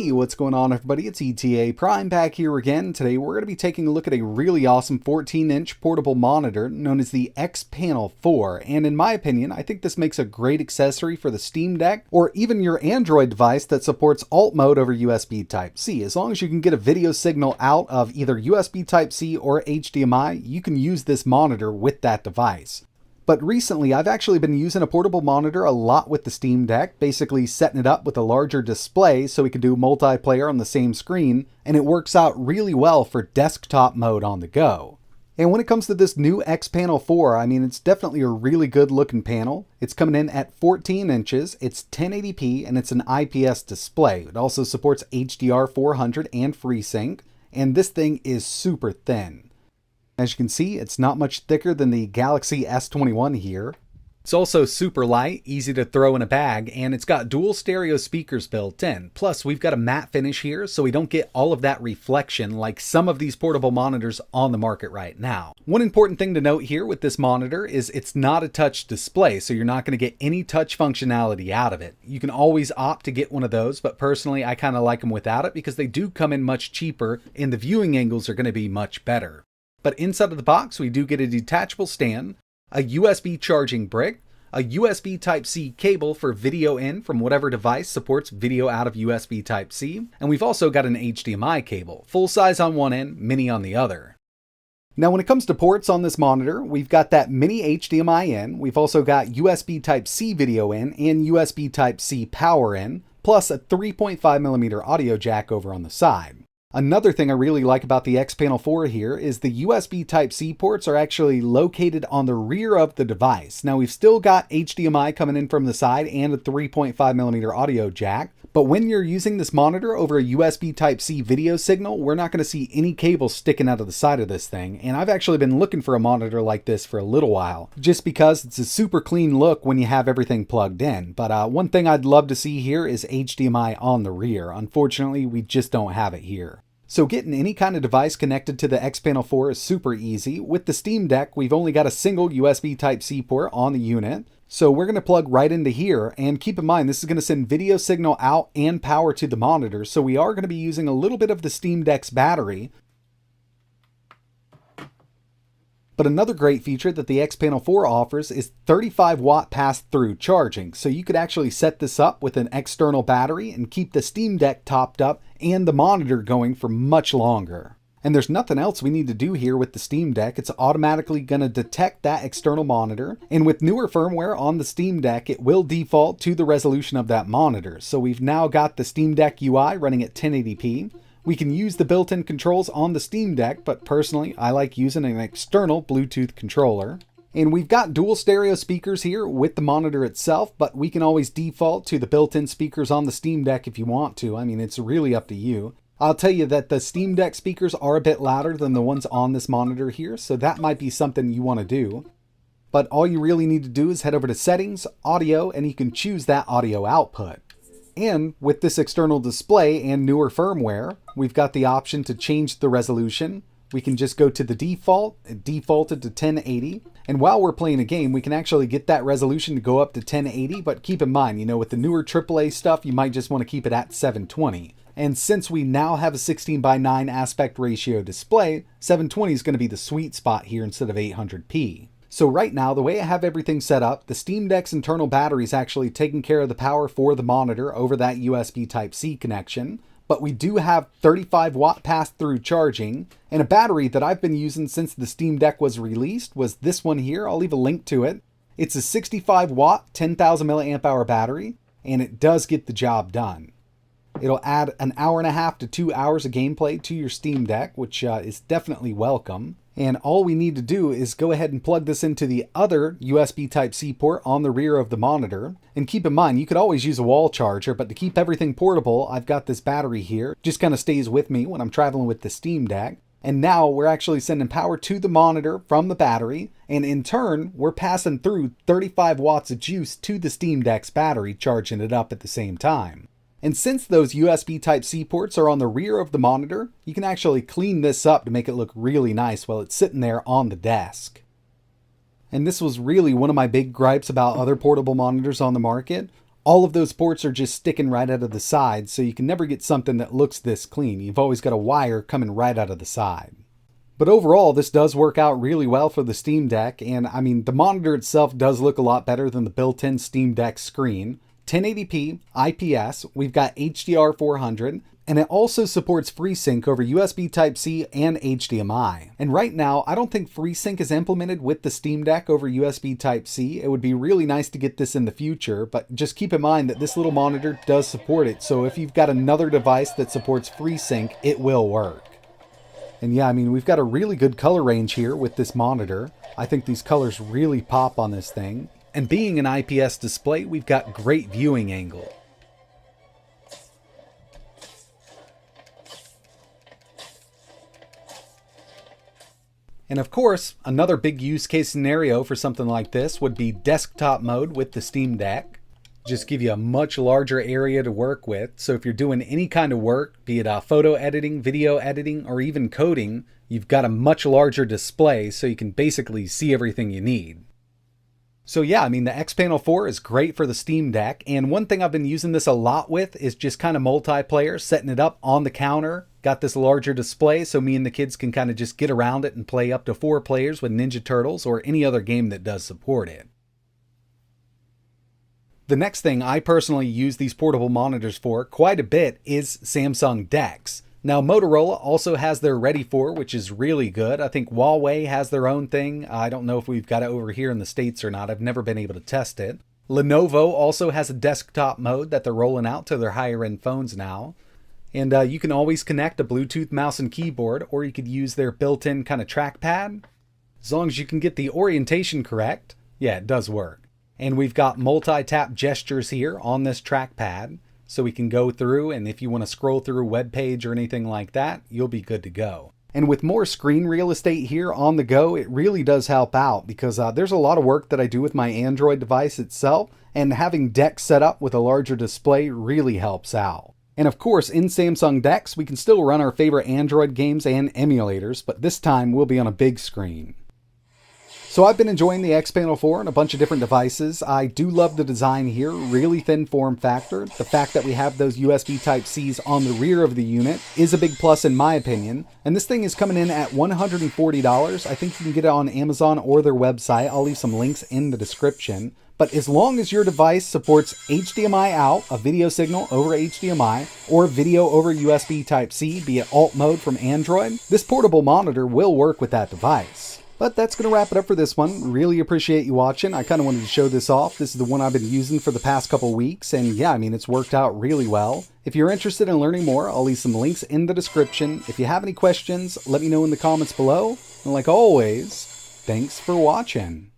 Hey, what's going on everybody? It's ETAPRIME back here again. Today we're going to be taking a look at a really awesome 14-inch portable monitor known as the Xpanel 4. And in my opinion, I think this makes a great accessory for the Steam Deck or even your Android device that supports alt mode over USB Type-C. As long as you can get a video signal out of either USB Type-C or HDMI, you can use this monitor with that device. But recently, I've actually been using a portable monitor a lot with the Steam Deck, basically setting it up with a larger display so we can do multiplayer on the same screen, and it works out really well for desktop mode on the go. And when it comes to this new Xpanel 4, I mean, it's definitely a really good looking panel. It's coming in at 14 inches, it's 1080p, and it's an IPS display. It also supports HDR 400 and FreeSync, and this thing is super thin. As you can see, it's not much thicker than the Galaxy S21 here. It's also super light, easy to throw in a bag, and it's got dual stereo speakers built in. Plus, we've got a matte finish here, so we don't get all of that reflection like some of these portable monitors on the market right now. One important thing to note here with this monitor is it's not a touch display, so you're not going to get any touch functionality out of it. You can always opt to get one of those, but personally, I kind of like them without it because they do come in much cheaper, and the viewing angles are going to be much better. But inside of the box, we do get a detachable stand, a USB charging brick, a USB Type-C cable for video in from whatever device supports video out of USB Type-C, and we've also got an HDMI cable, full size on one end, mini on the other. Now when it comes to ports on this monitor, we've got that mini HDMI in, we've also got USB Type-C video in and USB Type-C power in, plus a 3.5mm audio jack over on the side. Another thing I really like about the Xpanel 4 here is the USB Type-C ports are actually located on the rear of the device. Now we've still got HDMI coming in from the side and a 3.5mm audio jack, but when you're using this monitor over a USB Type-C video signal, we're not going to see any cables sticking out of the side of this thing, and I've actually been looking for a monitor like this for a little while, just because it's a super clean look when you have everything plugged in. But one thing I'd love to see here is HDMI on the rear. Unfortunately, we just don't have it here. So getting any kind of device connected to the Xpanel 4 is super easy. With the Steam Deck, we've only got a single USB Type-C port on the unit. So we're going to plug right into here, and keep in mind this is going to send video signal out and power to the monitor, so we are going to be using a little bit of the Steam Deck's battery. But another great feature that the Xpanel 4 offers is 35 watt pass-through charging. So you could actually set this up with an external battery and keep the Steam Deck topped up and the monitor going for much longer. And there's nothing else we need to do here with the Steam Deck. It's automatically going to detect that external monitor. And with newer firmware on the Steam Deck, it will default to the resolution of that monitor. So we've now got the Steam Deck UI running at 1080p. We can use the built-in controls on the Steam Deck, but personally, I like using an external Bluetooth controller. And we've got dual stereo speakers here with the monitor itself, but we can always default to the built-in speakers on the Steam Deck if you want to. I mean, it's really up to you. I'll tell you that the Steam Deck speakers are a bit louder than the ones on this monitor here, so that might be something you want to do. But all you really need to do is head over to Settings, Audio, and you can choose that audio output. And with this external display and newer firmware, we've got the option to change the resolution. We can just go to the default, defaulted to 1080. And while we're playing a game, we can actually get that resolution to go up to 1080. But keep in mind, you know, with the newer AAA stuff, you might just want to keep it at 720. And since we now have a 16:9 aspect ratio display, 720 is going to be the sweet spot here instead of 800p. So right now, the way I have everything set up, the Steam Deck's internal battery is actually taking care of the power for the monitor over that USB Type-C connection. But we do have 35 watt pass-through charging, and a battery that I've been using since the Steam Deck was released was this one here. I'll leave a link to it. It's a 65 watt, 10,000 milliamp hour battery, and it does get the job done. It'll add an hour and a half to 2 hours of gameplay to your Steam Deck, which is definitely welcome. And all we need to do is go ahead and plug this into the other USB Type-C port on the rear of the monitor. And keep in mind, you could always use a wall charger, but to keep everything portable, I've got this battery here. It just kind of stays with me when I'm traveling with the Steam Deck. And now we're actually sending power to the monitor from the battery, and in turn, we're passing through 35 watts of juice to the Steam Deck's battery, charging it up at the same time. And since those USB Type-C ports are on the rear of the monitor, you can actually clean this up to make it look really nice while it's sitting there on the desk. And this was really one of my big gripes about other portable monitors on the market. all of those ports are just sticking right out of the side, so you can never get something that looks this clean. You've always got a wire coming right out of the side. But overall, this does work out really well for the Steam Deck, and I mean, the monitor itself does look a lot better than the built-in Steam Deck screen. 1080p, IPS, we've got HDR 400, and it also supports FreeSync over USB Type-C and HDMI. And right now, I don't think FreeSync is implemented with the Steam Deck over USB Type-C. It would be really nice to get this in the future, but just keep in mind that this little monitor does support it, so if you've got another device that supports FreeSync, it will work. And yeah, I mean, we've got a really good color range here with this monitor. I think these colors really pop on this thing. And being an IPS display, we've got great viewing angle. And of course, another big use case scenario for something like this would be desktop mode with the Steam Deck. Just give you a much larger area to work with. So if you're doing any kind of work, be it photo editing, video editing, or even coding, you've got a much larger display so you can basically see everything you need. So yeah, I mean, the Xpanel 4 is great for the Steam Deck, and one thing I've been using this a lot with is just kind of multiplayer, setting it up on the counter. Got this larger display so me and the kids can kind of just get around it and play up to 4 players with Ninja Turtles or any other game that does support it. The next thing I personally use these portable monitors for quite a bit is Samsung Dex. Now, Motorola also has their Ready For, which is really good. I think Huawei has their own thing. I don't know if we've got it over here in the States or not. I've never been able to test it. Lenovo also has a desktop mode that they're rolling out to their higher end phones now. And you can always connect a Bluetooth mouse and keyboard, or you could use their built-in kind of trackpad. As long as you can get the orientation correct, yeah, it does work. And we've got multi-tap gestures here on this trackpad. So we can go through, and if you want to scroll through a web page or anything like that, you'll be good to go. And with more screen real estate here on the go, it really does help out because there's a lot of work that I do with my Android device itself, and having Dex set up with a larger display really helps out. And of course, in Samsung Dex, we can still run our favorite Android games and emulators, but this time we'll be on a big screen. So I've been enjoying the Xpanel 4 on a bunch of different devices. I do love the design here, really thin form factor. The fact that we have those USB Type-Cs on the rear of the unit is a big plus in my opinion. And this thing is coming in at $140. I think you can get it on Amazon or their website. I'll leave some links in the description. But as long as your device supports HDMI out, a video signal over HDMI, or video over USB Type-C, be it alt mode from Android, this portable monitor will work with that device. But that's going to wrap it up for this one. Really appreciate you watching. I kind of wanted to show this off. This is the one I've been using for the past couple weeks. And yeah, I mean, it's worked out really well. If you're interested in learning more, I'll leave some links in the description. If you have any questions, let me know in the comments below. And like always, thanks for watching.